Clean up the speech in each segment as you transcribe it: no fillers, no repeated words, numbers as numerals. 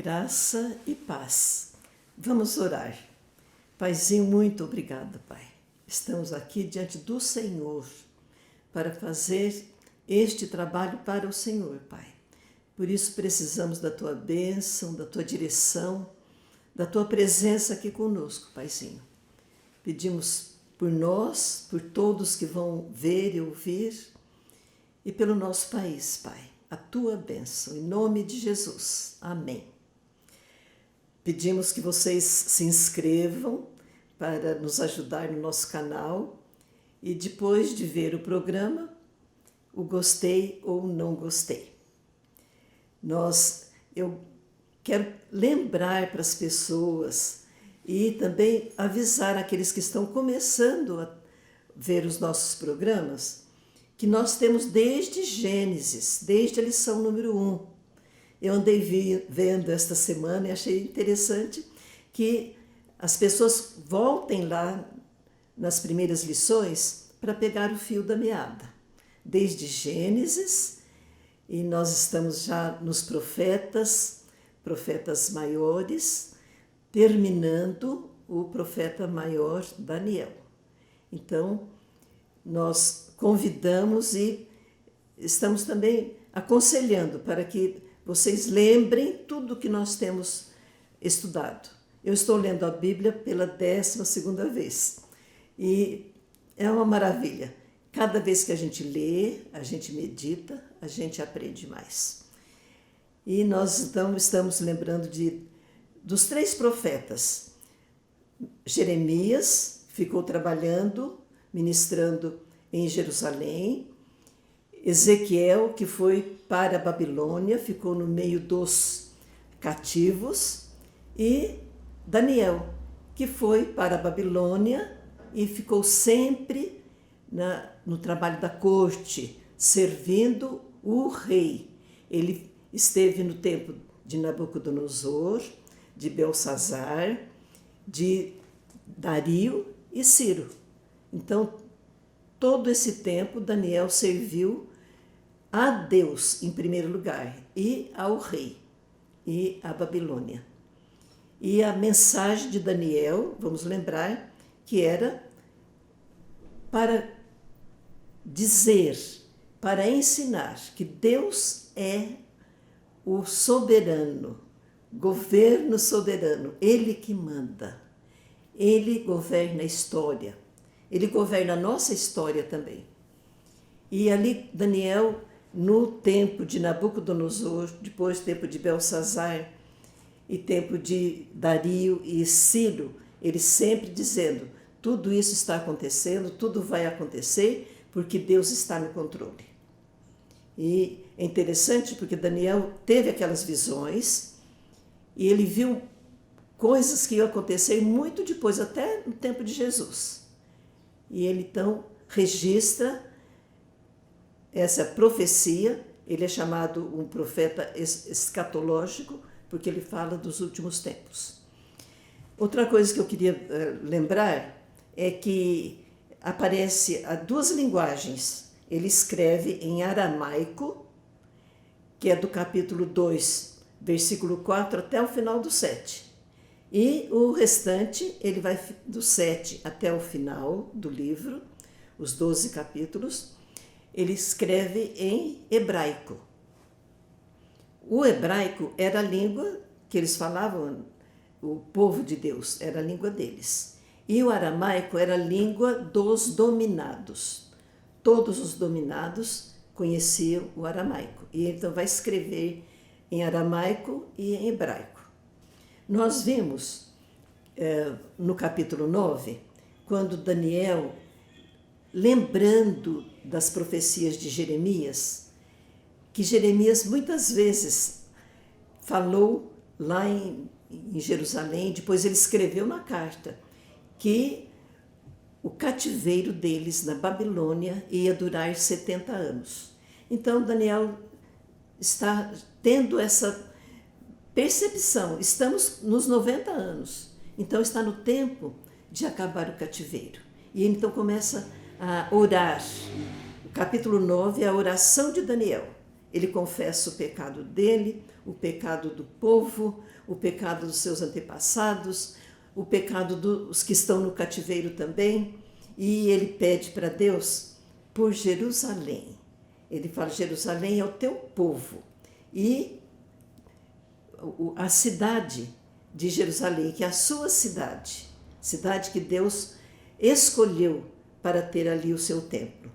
Graça e paz. Vamos orar. Paizinho, muito obrigada, Pai. Estamos aqui diante do Senhor para fazer este trabalho para o Senhor, Pai. Por isso precisamos da Tua bênção, da Tua direção, da Tua presença aqui conosco, Paizinho. Pedimos por nós, por todos que vão ver e ouvir, e pelo nosso país, Pai. A Tua bênção, em nome de Jesus. Amém. Pedimos que vocês se inscrevam para nos ajudar no nosso canal e depois de ver o programa, o gostei ou não gostei. Eu quero lembrar para as pessoas e também avisar aqueles que estão começando a ver os nossos programas que nós temos desde Gênesis, desde a lição número 1. Eu andei vendo esta semana e achei interessante que as pessoas voltem lá nas primeiras lições para pegar o fio da meada. Desde Gênesis, e nós estamos já nos profetas maiores, terminando o profeta maior Daniel. Então, nós convidamos e estamos também aconselhando para que vocês lembrem tudo que nós temos estudado. Eu estou lendo a Bíblia pela 12ª vez e é uma maravilha. Cada vez que a gente lê, a gente medita, a gente aprende mais. E nós então estamos lembrando dos 3 profetas. Jeremias ficou trabalhando, ministrando em Jerusalém. Ezequiel, que foi para a Babilônia, ficou no meio dos cativos, e Daniel, que foi para a Babilônia e ficou sempre no trabalho da corte, servindo o rei. Ele esteve no tempo de Nabucodonosor, de Belsazar, de Dario e Ciro. Então, todo esse tempo, Daniel serviu a Deus em primeiro lugar e ao rei e à Babilônia. E a mensagem de Daniel, vamos lembrar, que era para dizer, para ensinar que Deus é o soberano, governo soberano, Ele que manda, Ele governa a história, Ele governa a nossa história também. E ali Daniel, no tempo de Nabucodonosor, depois tempo de Belsazar e tempo de Dario e Ciro, ele sempre dizendo, tudo isso está acontecendo, tudo vai acontecer, porque Deus está no controle. E é interessante porque Daniel teve aquelas visões e ele viu coisas que iam acontecer muito depois, até no tempo de Jesus. E ele então registra essa profecia. Ele é chamado um profeta escatológico, porque ele fala dos últimos tempos. Outra coisa que eu queria lembrar é que aparece 2 linguagens. Ele escreve em aramaico, que é do capítulo 2, versículo 4 até o final do 7. E o restante, ele vai do 7 até o final do livro, os 12 capítulos, ele escreve em hebraico. O hebraico era a língua que eles falavam, o povo de Deus, era a língua deles. E o aramaico era a língua dos dominados. Todos os dominados conheciam o aramaico. E então vai escrever em aramaico e em hebraico. Nós vimos no capítulo 9, quando Daniel, lembrando das profecias de Jeremias, que Jeremias muitas vezes falou lá em Jerusalém, depois ele escreveu na carta que o cativeiro deles na Babilônia ia durar 70 anos. Então Daniel está tendo essa percepção, estamos nos 90 anos, então está no tempo de acabar o cativeiro. E ele então começa a orar. O capítulo 9 é a oração de Daniel. Ele confessa o pecado dele, o pecado do povo, o pecado dos seus antepassados, o pecado dos que estão no cativeiro também, e ele pede para Deus por Jerusalém. Ele fala: Jerusalém é o teu povo. E a cidade de Jerusalém, que é a sua cidade, cidade que Deus escolheu para ter ali o seu templo.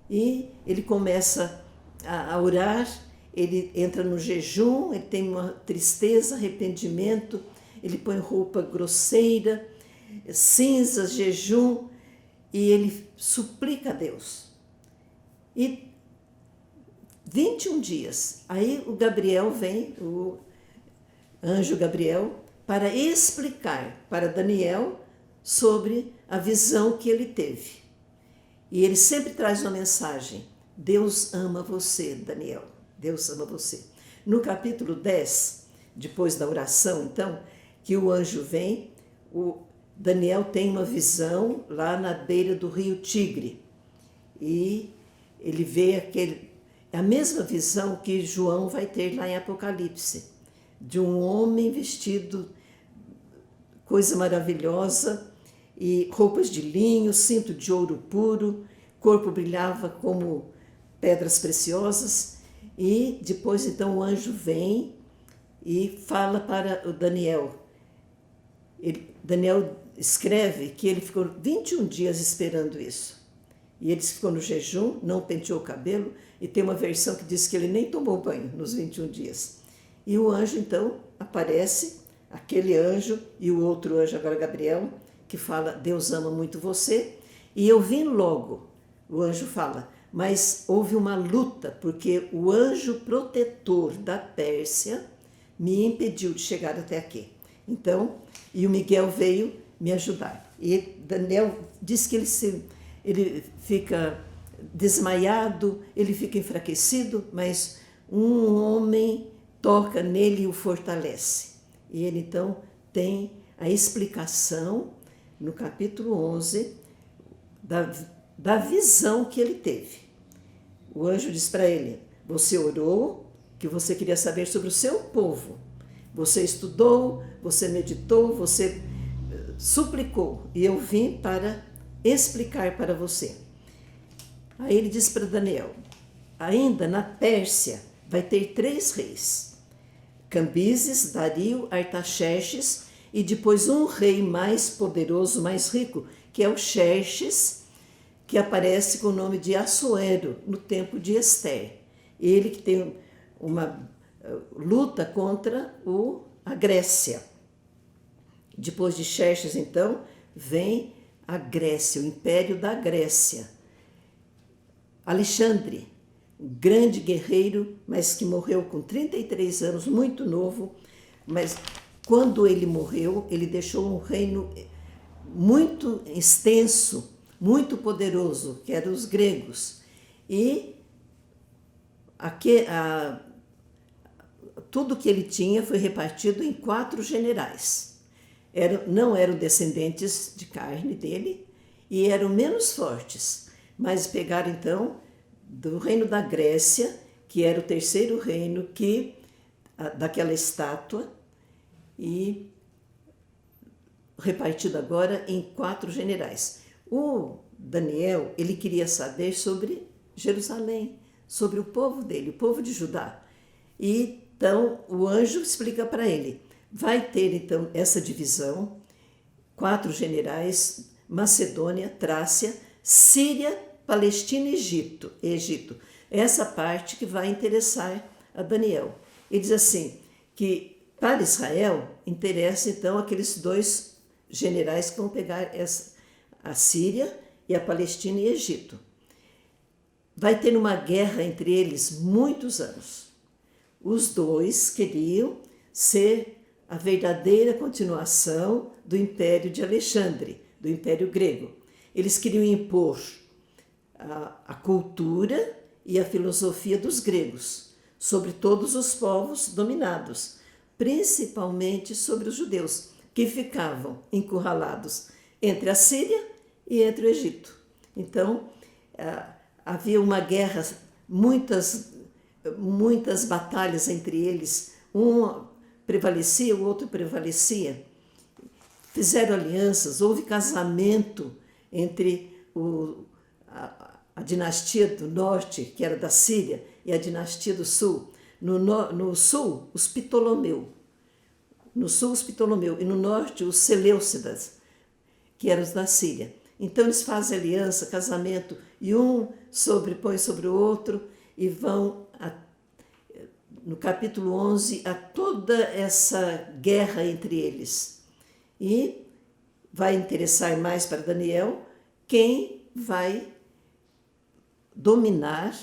E ele começa a orar, ele entra no jejum, ele tem uma tristeza, arrependimento, ele põe roupa grosseira, cinzas, jejum, e ele suplica a Deus. E 21 dias, aí o Gabriel vem, o anjo Gabriel, para explicar para Daniel sobre a visão que ele teve. E ele sempre traz uma mensagem: Deus ama você, Daniel, Deus ama você. No capítulo 10, depois da oração, então, que o anjo vem, o Daniel tem uma visão lá na beira do rio Tigre. E ele vê a mesma visão que João vai ter lá em Apocalipse, de um homem vestido, coisa maravilhosa, e roupas de linho, cinto de ouro puro, corpo brilhava como pedras preciosas. E depois então o anjo vem e fala para o Daniel. Daniel escreve que ele ficou 21 dias esperando isso. E ele ficou no jejum, não penteou o cabelo, e tem uma versão que diz que ele nem tomou banho nos 21 dias. E o anjo então aparece, aquele anjo e o outro anjo, agora Gabriel, que fala: Deus ama muito você, e eu vim logo. O anjo fala: mas houve uma luta, porque o anjo protetor da Pérsia me impediu de chegar até aqui. Então, e o Miguel veio me ajudar. E Daniel diz que ele fica desmaiado, ele fica enfraquecido, mas um homem toca nele e o fortalece. E ele então tem a explicação no capítulo 11 da visão que ele teve. O anjo diz para ele: você orou, que você queria saber sobre o seu povo. Você estudou, você meditou, você suplicou, e eu vim para explicar para você. Aí ele diz para Daniel: ainda na Pérsia vai ter 3 reis, Cambises, Dario, Artaxerxes, e depois um rei mais poderoso, mais rico, que é o Xerxes, que aparece com o nome de Assuero no tempo de Ester. Ele que tem uma luta contra a Grécia. Depois de Xerxes, então, vem a Grécia, o Império da Grécia. Alexandre, grande guerreiro, mas que morreu com 33 anos, muito novo, mas quando ele morreu, ele deixou um reino muito extenso, muito poderoso, que eram os gregos. E tudo que ele tinha foi repartido em 4 generais. Não eram descendentes de carne dele e eram menos fortes, mas pegaram então do reino da Grécia, que era o 3º reino daquela estátua, e repartido agora em 4 generais. O Daniel, ele queria saber sobre Jerusalém, sobre o povo dele, o povo de Judá. E então o anjo explica para ele: vai ter então essa divisão, 4 generais: Macedônia, Trácia, Síria, Palestina e Egito. Essa parte que vai interessar a Daniel. Ele diz assim, que para Israel interessa então aqueles 2 generais que vão pegar a Síria e a Palestina e Egito. Vai ter uma guerra entre eles muitos anos. Os 2 queriam ser a verdadeira continuação do Império de Alexandre, do Império Grego. Eles queriam impor a cultura e a filosofia dos gregos sobre todos os povos dominados, principalmente sobre os judeus, que ficavam encurralados entre a Síria e entre o Egito. Então, havia uma guerra, muitas batalhas entre eles, um prevalecia, o outro prevalecia. Fizeram alianças, houve casamento entre a dinastia do norte, que era da Síria, e a dinastia do sul. No sul, os Ptolomeu. No sul, os Ptolomeu. E no norte, os Seleucidas, que eram os da Síria. Então, eles fazem aliança, casamento, e um põe sobre o outro, e vão, no capítulo 11, a toda essa guerra entre eles. E vai interessar mais para Daniel quem vai dominar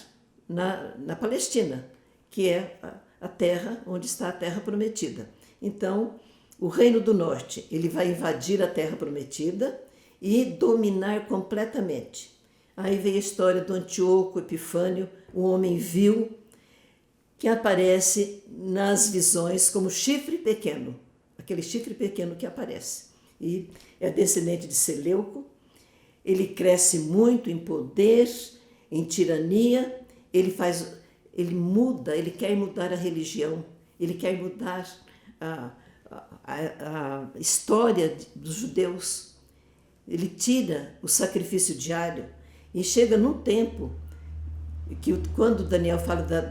na Palestina, que é a terra onde está a terra prometida. Então, o reino do norte, ele vai invadir a terra prometida e dominar completamente. Aí vem a história do Antíoco Epifânio, um homem vil, que aparece nas visões como chifre pequeno, aquele chifre pequeno que aparece. E é descendente de Seleuco, ele cresce muito em poder, em tirania, ele quer mudar a religião, ele quer mudar a história dos judeus. Ele tira o sacrifício diário e chega num tempo que, quando Daniel fala da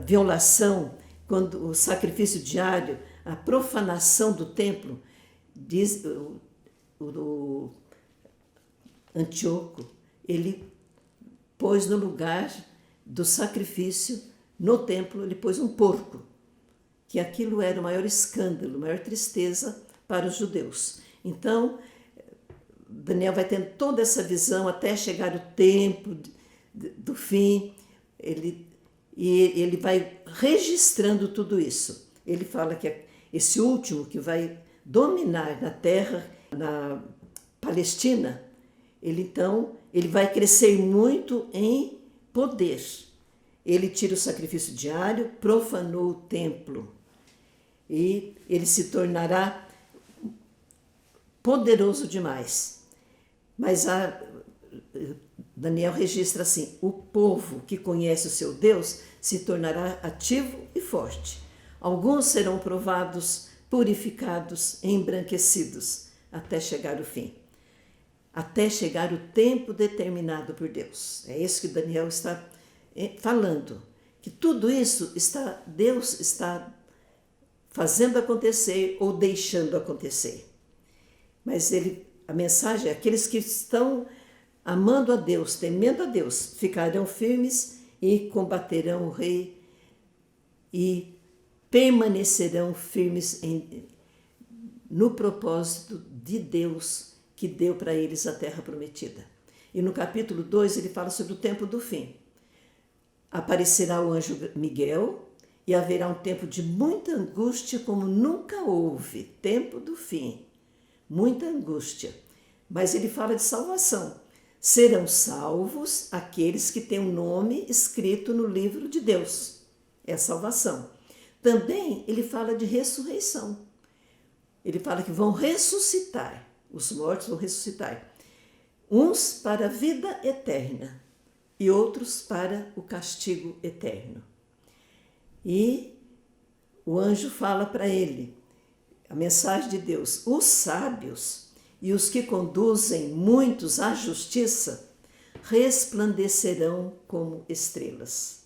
violação, quando o sacrifício diário, a profanação do templo, diz o Antíoco, ele pôs no lugar do sacrifício, no templo, ele pôs um porco, que aquilo era o maior escândalo, a maior tristeza para os judeus. Então, Daniel vai tendo toda essa visão até chegar o tempo do fim, ele vai registrando tudo isso. Ele fala que esse último que vai dominar na terra, na Palestina, ele vai crescer muito em poder. Ele tira o sacrifício diário, profanou o templo e ele se tornará poderoso demais. Mas Daniel registra assim: o povo que conhece o seu Deus se tornará ativo e forte. Alguns serão provados, purificados, embranquecidos, até chegar o fim. Até chegar o tempo determinado por Deus. É isso que Daniel está falando. Que tudo isso Deus está fazendo acontecer ou deixando acontecer. Mas a mensagem é: aqueles que estão amando a Deus, temendo a Deus, ficarão firmes e combaterão o rei e permanecerão firmes no propósito de Deus que deu para eles a terra prometida. E no capítulo 2 ele fala sobre o tempo do fim. Aparecerá o anjo Miguel e haverá um tempo de muita angústia como nunca houve. Tempo do fim. Muita angústia. Mas ele fala de salvação. Serão salvos aqueles que têm o nome escrito no livro de Deus. É a salvação. Também ele fala de ressurreição. Ele fala que vão ressuscitar. Os mortos vão ressuscitar. Uns para a vida eterna e outros para o castigo eterno. E o anjo fala para ele, a mensagem de Deus: os sábios e os que conduzem muitos à justiça resplandecerão como estrelas.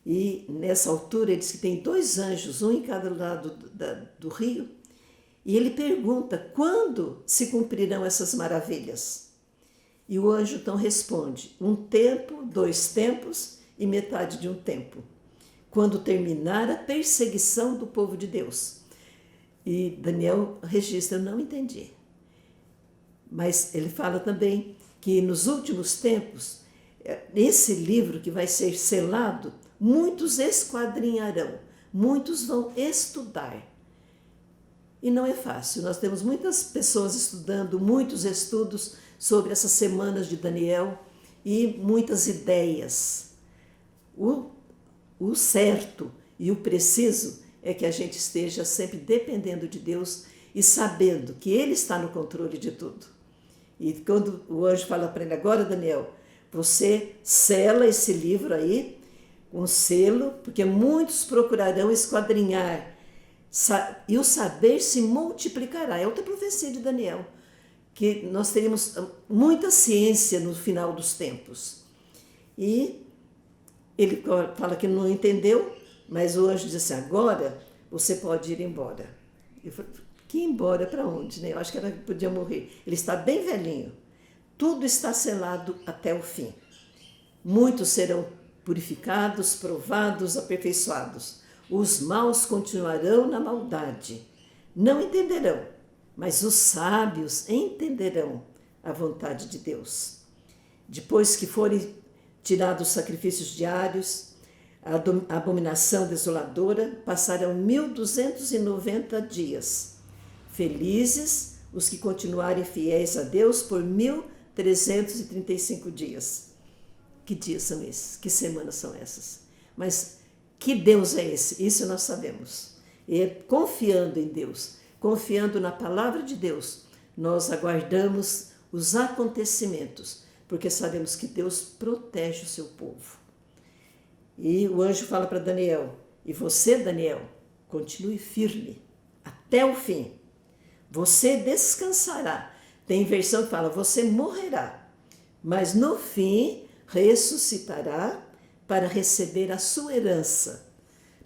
E nessa altura ele diz que tem 2 anjos, um em cada lado do rio, e ele pergunta: quando se cumprirão essas maravilhas? E o anjo então responde: 1 tempo, 2 tempos e metade de 1 tempo, quando terminar a perseguição do povo de Deus. E Daniel registra: eu não entendi. Mas ele fala também que nos últimos tempos, esse livro que vai ser selado, muitos esquadrinharão, muitos vão estudar. E não é fácil. Nós temos muitas pessoas estudando, muitos estudos sobre essas semanas de Daniel e muitas ideias. O certo e o preciso é que a gente esteja sempre dependendo de Deus e sabendo que Ele está no controle de tudo. E quando o anjo fala para ele: agora, Daniel, você sela esse livro aí um selo, porque muitos procurarão esquadrinhar, e o saber se multiplicará. É outra profecia de Daniel, que nós teremos muita ciência no final dos tempos. E ele fala que não entendeu, mas o anjo disse assim, agora você pode ir embora. Eu falei, que ir embora para onde? Né? Eu acho que ela podia morrer. Ele está bem velhinho. Tudo está selado até o fim. Muitos serão purificados, provados, aperfeiçoados. Os maus continuarão na maldade. Não entenderão, mas os sábios entenderão a vontade de Deus. Depois que forem tirados os sacrifícios diários, a abominação desoladora, passarão 1290 dias. Felizes os que continuarem fiéis a Deus por 1335 dias. Que dias são esses? Que semanas são essas? Mas que Deus é esse? Isso nós sabemos. E confiando em Deus, confiando na palavra de Deus, nós aguardamos os acontecimentos, porque sabemos que Deus protege o seu povo. E o anjo fala para Daniel, e você, Daniel, continue firme até o fim. Você descansará. Tem versão que fala, você morrerá, mas no fim ressuscitará para receber a sua herança,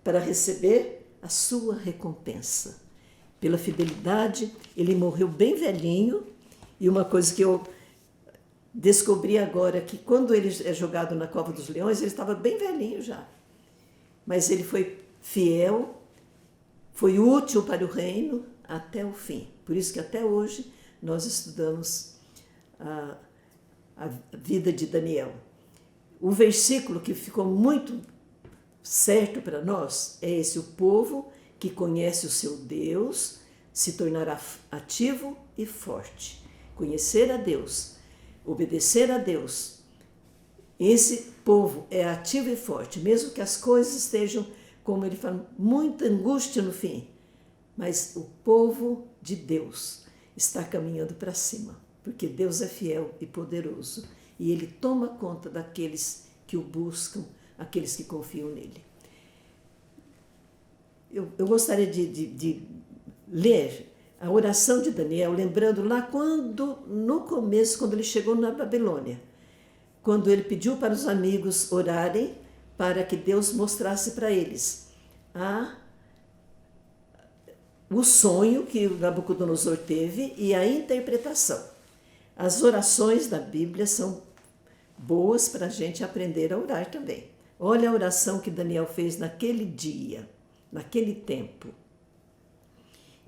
para receber a sua recompensa. Pela fidelidade, ele morreu bem velhinho, e uma coisa que eu descobri agora, que quando ele é jogado na cova dos leões, ele estava bem velhinho já. Mas ele foi fiel, foi útil para o reino até o fim. Por isso que até hoje nós estudamos a vida de Daniel. O versículo que ficou muito certo para nós é esse: o povo que conhece o seu Deus se tornará ativo e forte. Conhecer a Deus, obedecer a Deus. Esse povo é ativo e forte, mesmo que as coisas estejam, como ele fala, muita angústia no fim. Mas o povo de Deus está caminhando para cima, porque Deus é fiel e poderoso. E ele toma conta daqueles que o buscam, aqueles que confiam nele. Eu gostaria de ler a oração de Daniel, lembrando lá no começo, quando ele chegou na Babilônia, quando ele pediu para os amigos orarem para que Deus mostrasse para eles o sonho que o Nabucodonosor teve e a interpretação. As orações da Bíblia são boas para a gente aprender a orar também. Olha a oração que Daniel fez naquele dia, naquele tempo.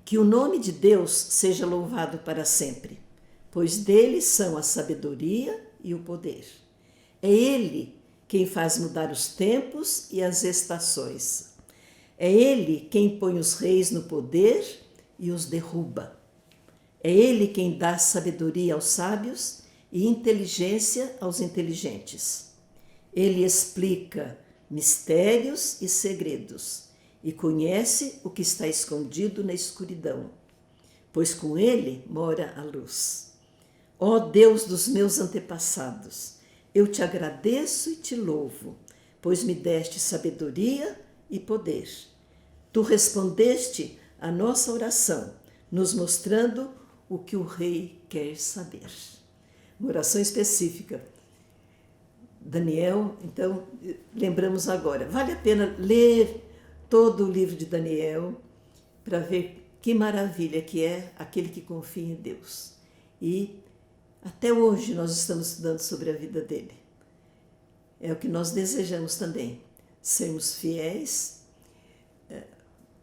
Que o nome de Deus seja louvado para sempre, pois dele são a sabedoria e o poder. É ele quem faz mudar os tempos e as estações. É ele quem põe os reis no poder e os derruba. É ele quem dá sabedoria aos sábios e inteligência aos inteligentes. Ele explica mistérios e segredos e conhece o que está escondido na escuridão, pois com ele mora a luz. Ó Deus dos meus antepassados, eu te agradeço e te louvo, pois me deste sabedoria e poder. Tu respondeste à nossa oração, nos mostrando o que o rei quer saber. Uma oração específica. Daniel, então, lembramos agora. Vale a pena ler todo o livro de Daniel para ver que maravilha que é aquele que confia em Deus. E até hoje nós estamos estudando sobre a vida dele. É o que nós desejamos também, sermos fiéis,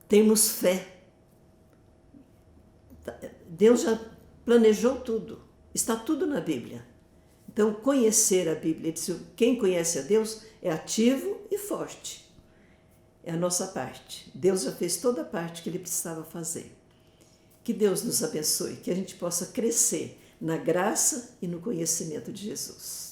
termos fé. Deus já planejou tudo, está tudo na Bíblia. Então, conhecer a Bíblia, ele disse, quem conhece a Deus é ativo e forte. É a nossa parte. Deus já fez toda a parte que ele precisava fazer. Que Deus nos abençoe, que a gente possa crescer na graça e no conhecimento de Jesus.